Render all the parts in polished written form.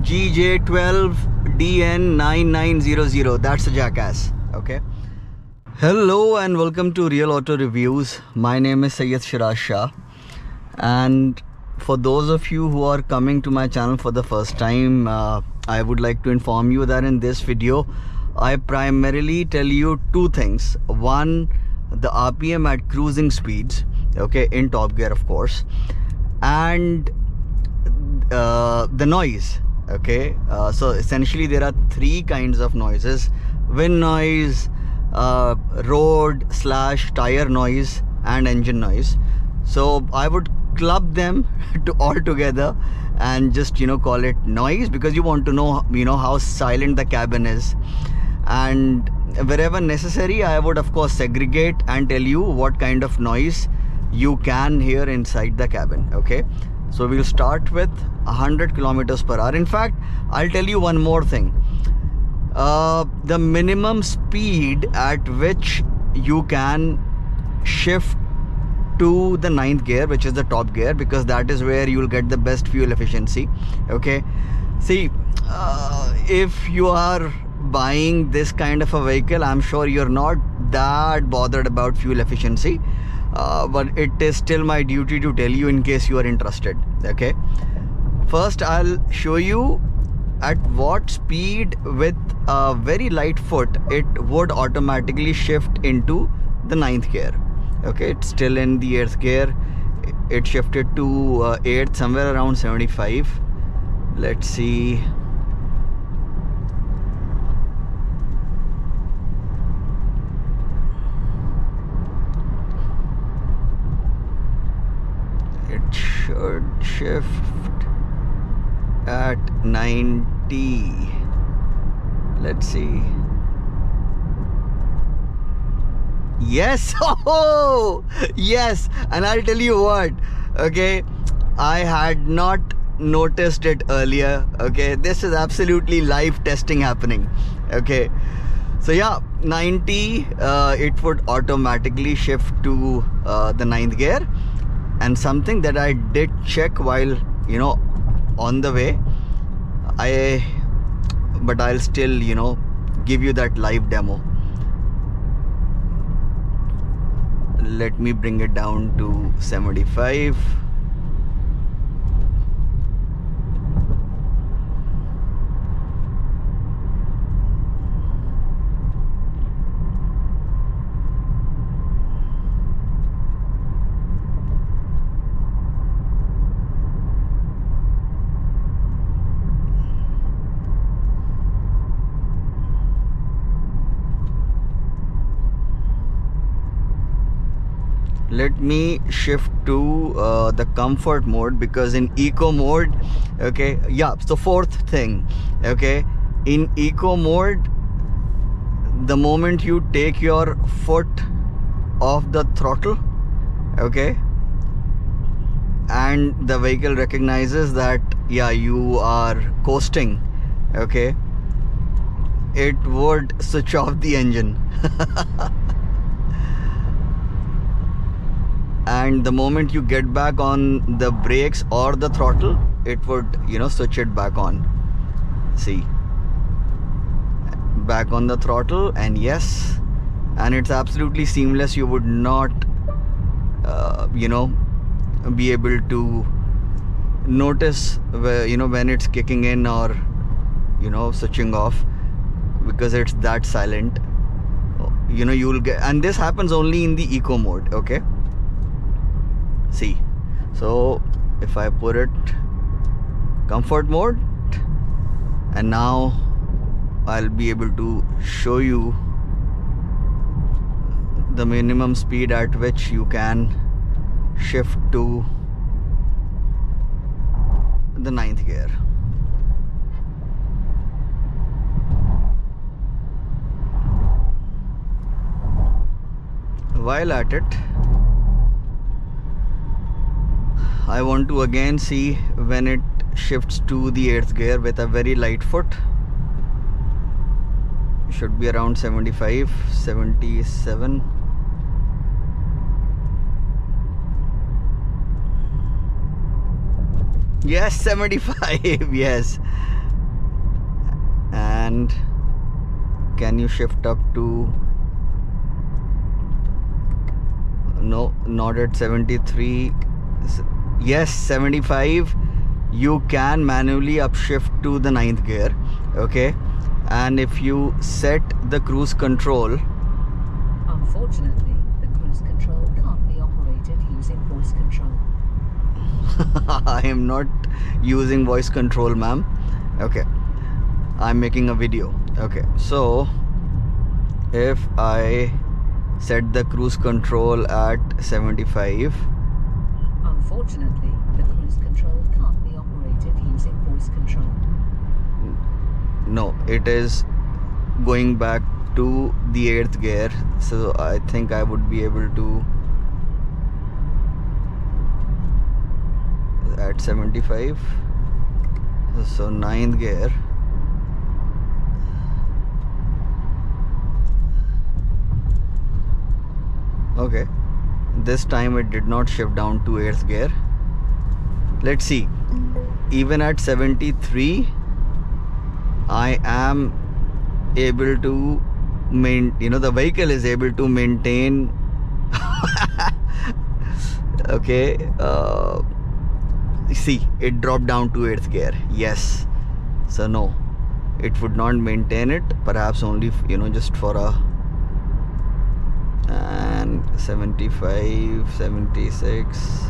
GJ12DN9900. That's a jackass. Okay. Hello and welcome to Real Auto Reviews. My name is Syed Shiraz Shah, and for those of you who are coming to my channel for the first time, I would like to inform you that in this video I primarily tell you two things. One, the RPM at cruising speeds, okay, in top gear of course, and the noise, okay. So essentially there are three kinds of noises: wind noise, road / tire noise, and engine noise. So I would club them to all together and just call it noise, because you want to know how silent the cabin is, and wherever necessary I would of course segregate and tell you what kind of noise you can hear inside the cabin. Okay, so we'll start with 100 kilometers per hour. In fact, I'll tell you one more thing. The minimum speed at which you can shift to the 9th gear, which is the top gear, because that is where you will get the best fuel efficiency. Okay, see, if you are buying this kind of a vehicle, I'm sure you're not that bothered about fuel efficiency, but it is still my duty to tell you in case you are interested. Okay, first I'll show you at what speed with a very light foot it would automatically shift into the 9th gear. Okay, it's still in the 8th gear. It shifted to 8th, somewhere around 75. Let's see. It should shift at 90. Let's see. Yes. Oh yes. And I'll tell you what, okay, I had not noticed it earlier. Okay, this is absolutely live testing happening. Okay, so yeah, 90, it would automatically shift to the 9th gear. And something that I did check while on the way, but I'll still give you that live demo. Let me bring it down to 75. Let me shift to the comfort mode, because in eco mode, okay, yeah, so fourth thing, okay, in eco mode, the moment you take your foot off the throttle, okay, and the vehicle recognizes that yeah, you are coasting, okay, it would switch off the engine. And the moment you get back on the brakes or the throttle, it would switch it back on. See, back on the throttle, and yes, and it's absolutely seamless. You would not be able to notice when it's kicking in or switching off, because it's that silent. You'll get, and this happens only in the eco mode. Okay, see, so if I put it comfort mode, and now I'll be able to show you the minimum speed at which you can shift to the 9th gear. While at it, I want to again see when it shifts to the 8th gear with a very light foot. Should be around 75, 77. Yes, 75. Yes, And can you shift up to, no, not at 73. Yes, 75. You can manually upshift to the ninth gear. Okay, and if you set the cruise control, unfortunately the cruise control can't be operated using voice control. I am not using voice control, ma'am. Okay, I'm making a video. Okay, so if I set the cruise control at 75, unfortunately the cruise control can't be operated using voice control. no, it is going back to the 8th gear, so I think I would be able to at 75. So 9th gear. Okay, this time it did not shift down to 8th gear. Let's see, even at 73 I am able to the vehicle is able to maintain okay, see, it dropped down to 8th gear. Yes, so no, it would not maintain it, perhaps only just for a, and 75, 76.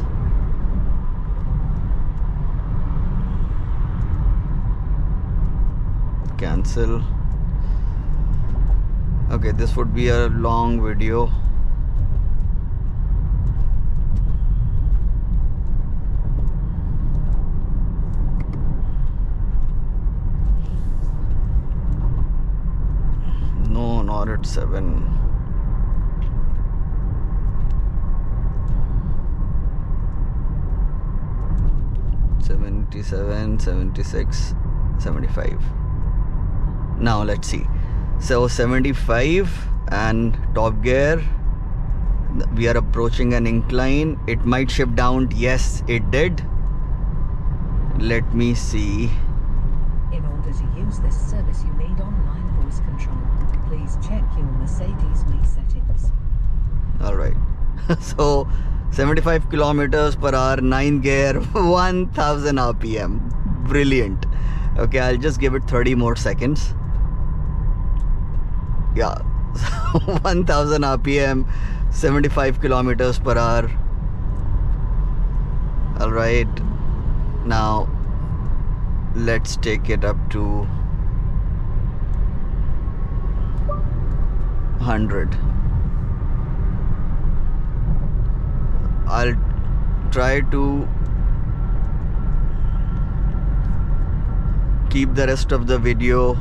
Cancel. Okay, this would be a long video. No, not at 7. $77, $76, $75. Now let's see. So 75 and top gear. We are approaching an incline. It might shift down. Yes, it did. Let me see. In order to use this service, you need online voice control. Please check your Mercedes Me settings. All right. So 75 kilometers per hour, 9 gear, 1000 RPM. Brilliant. Okay, I'll just give it 30 more seconds. Yeah, 1000 RPM, 75 kilometers per hour. All right, now let's take it up to 100. I'll try to keep the rest of the video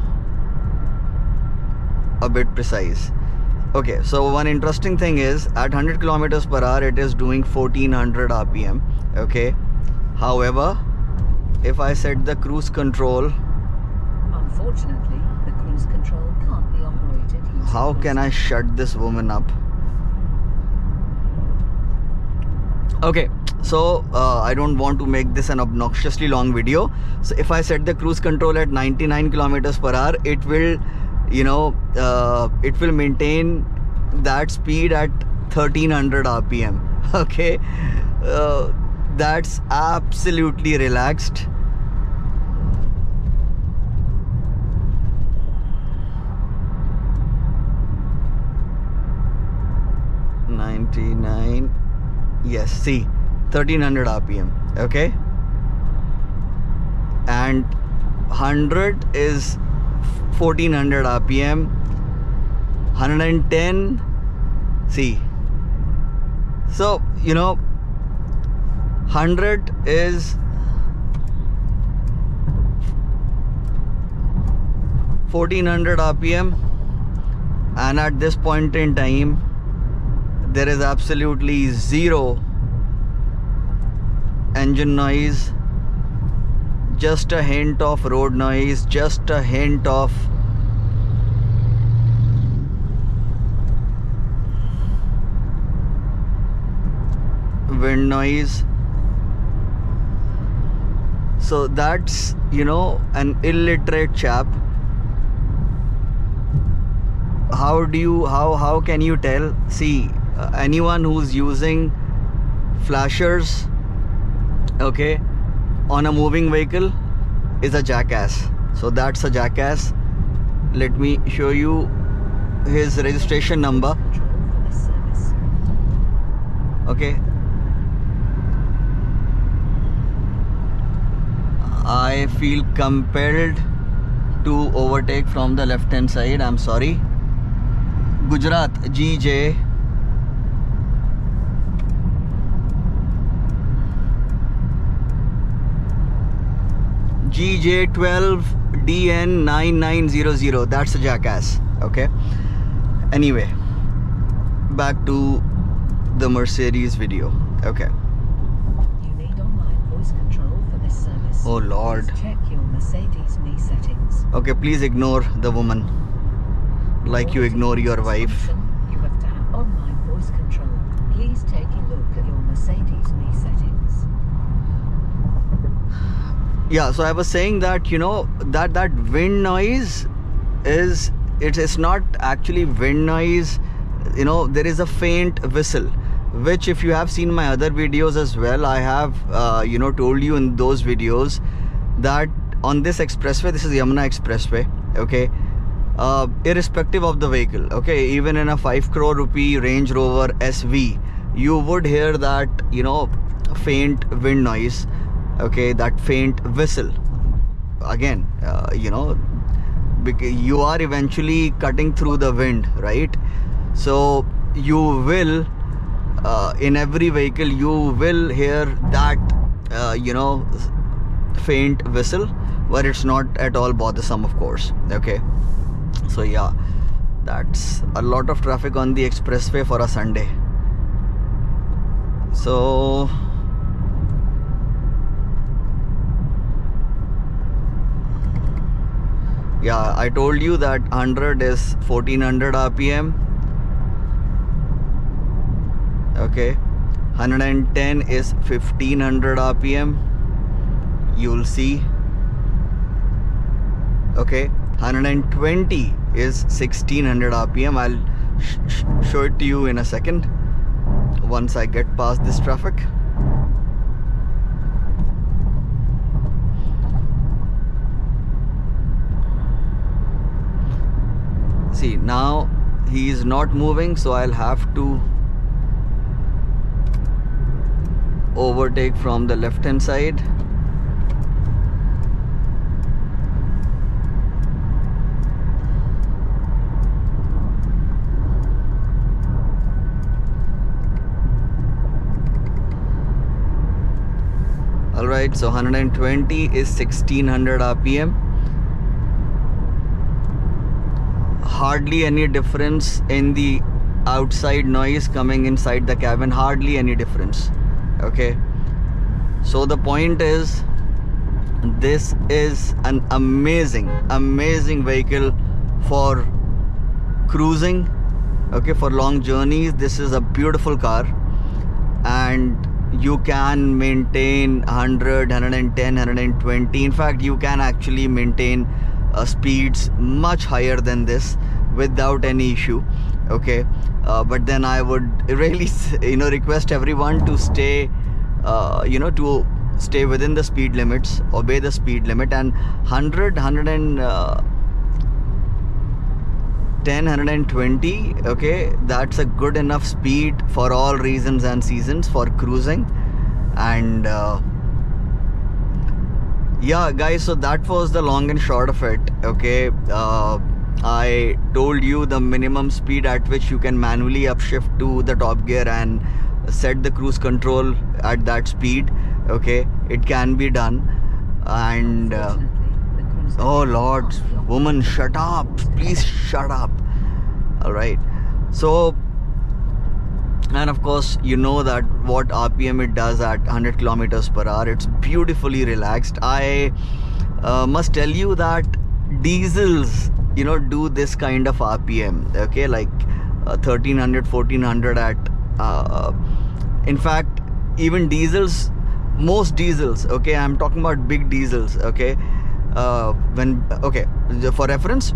a bit precise. Okay, so one interesting thing is at 100 kilometers per hour it is doing 1400 RPM. Okay, however, if I set the cruise control, unfortunately the cruise control can't be operated using how can I shut this woman up? Okay, so I don't want to make this an obnoxiously long video. So if I set the cruise control at 99 kilometers per hour, it will it will maintain that speed at 1300 RPM. Okay, that's absolutely relaxed. $99. Yes, see, 1300 RPM. Okay, and 100 is 1400 RPM. 110, see, so 100 is 1400 RPM, and at this point in time there is absolutely zero engine noise, just a hint of road noise, just a hint of wind noise. So that's an illiterate chap how can you tell? See, anyone who's using flashers, okay, on a moving vehicle is a jackass. So that's a jackass. Let me show you his registration number. Control for this service. Okay, I feel compelled to overtake from the left hand side. I'm sorry. Gujarat GJ GJ12DN9900. That's a jackass. Okay, anyway, back to the Mercedes video. Okay. You need online voice control for this service. Oh Lord. Please check your Mercedes Me settings. Okay, please ignore the woman like you ignore your wife. You have to have online voice control. Please take a look at your Mercedes Me settings. Yeah, so I was saying that, you know, that wind noise is, it is not actually wind noise. You know, there is a faint whistle, which if you have seen my other videos as well, I have you know, told you in those videos that on this expressway, this is Yamuna Expressway, okay, irrespective of the vehicle, okay, even in a 5 crore rupee Range Rover SV, you would hear that, you know, faint wind noise, okay, that faint whistle. Again, you know, because you are eventually cutting through the wind, right? So you will in every vehicle you will hear that you know, faint whistle, but it's not at all bothersome, of course. Okay, so yeah, that's a lot of traffic on the expressway for a Sunday. So yeah, I told you that 100 is 1400 RPM. Okay, 110 is 1500 RPM. You'll see. Okay, 120 is 1600 RPM. I'll show it to you in a second once I get past this traffic. See, now he is not moving, so I'll have to overtake from the left hand side. Alright, so 120 is 1600 RPM. Hardly any difference in the outside noise coming inside the cabin, hardly any difference. Okay, so the point is, this is an amazing vehicle for cruising, okay, for long journeys. This is a beautiful car, and you can maintain 100, 110, 120. In fact, you can actually maintain speeds much higher than this without any issue. Okay, but then I would really, you know, request everyone to stay you know, to stay within the speed limits, obey the speed limit, and 100, 110, 120, okay, that's a good enough speed for all reasons and seasons for cruising. And yeah guys, so that was the long and short of it. Okay, I told you the minimum speed at which you can manually upshift to the top gear and set the cruise control at that speed. Okay, it can be done. And oh Lord, woman, shut up, please shut up. All right, so, and of course you know that what RPM it does at 100 kilometers per hour. It's beautifully relaxed. I must tell you that diesels, you know, do this kind of RPM, okay, like 1300, 1400 at in fact, even diesels, most diesels, okay, I'm talking about big diesels, okay, okay, for reference,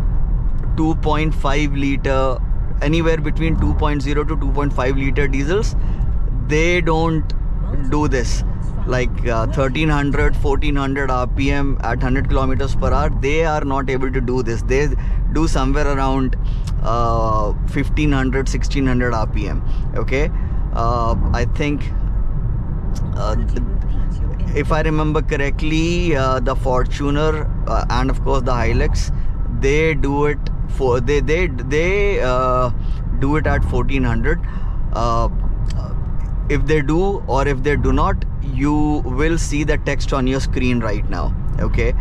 2.5 liter, anywhere between 2.0 to 2.5 liter diesels, they don't do this. Like 1300, 1400 RPM at 100 kilometers per hour, they are not able to do this. They do somewhere around 1500, 1600 RPM. Okay, I think if I remember correctly, the Fortuner and of course the Hilux, they do it for they do it at 1400. If they do or if they do not, you will see the text on your screen right now. Okay,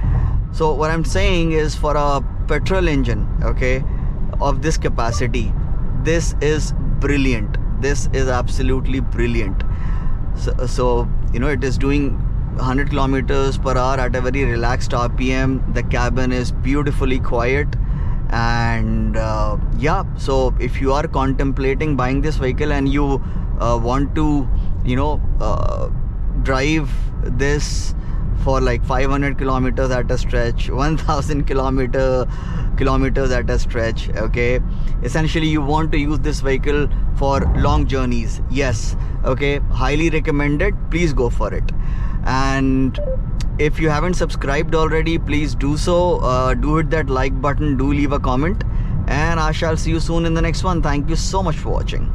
so what I'm saying is, for a petrol engine, okay, of this capacity, this is brilliant. This is absolutely brilliant. So you know, it is doing 100 kilometers per hour at a very relaxed RPM. The cabin is beautifully quiet, and yeah, so if you are contemplating buying this vehicle and you want to, you know, drive this for like 500 kilometers at a stretch, 1000 kilometers at a stretch, okay, essentially you want to use this vehicle for long journeys, yes, okay, highly recommended. Please go for it. And if you haven't subscribed already, please do so. Do hit that like button, do leave a comment, and I shall see you soon in the next one. Thank you so much for watching.